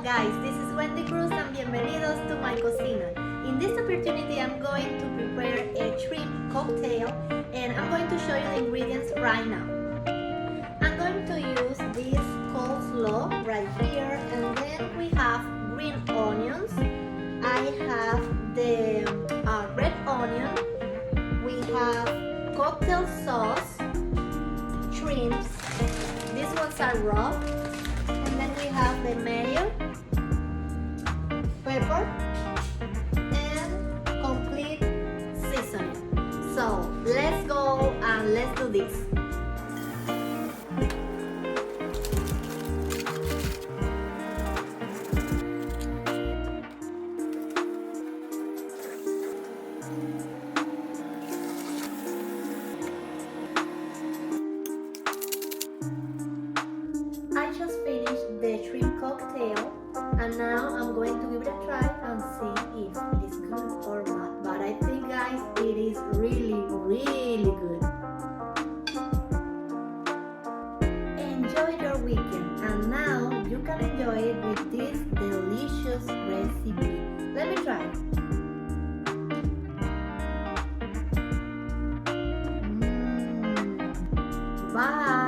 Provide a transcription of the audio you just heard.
guys, this is Wendy Cruz and bienvenidos to my cocina. In this opportunity I'm going to prepare a shrimp cocktail and I'm going to show you the ingredients right now. I'm going to use this coleslaw right here, and then we have green onions. I have the red onion. We have cocktail sauce, shrimps. These ones are raw. And then we have the mayo, pepper, and complete seasoning. So let's go and let's do this. I just finished the shrimp cocktail and now I'm going to give it a try and see if it is good or not. But I think, guys, it is really good. Enjoy your weekend, and now you can enjoy it with this delicious recipe. Let me try. Bye.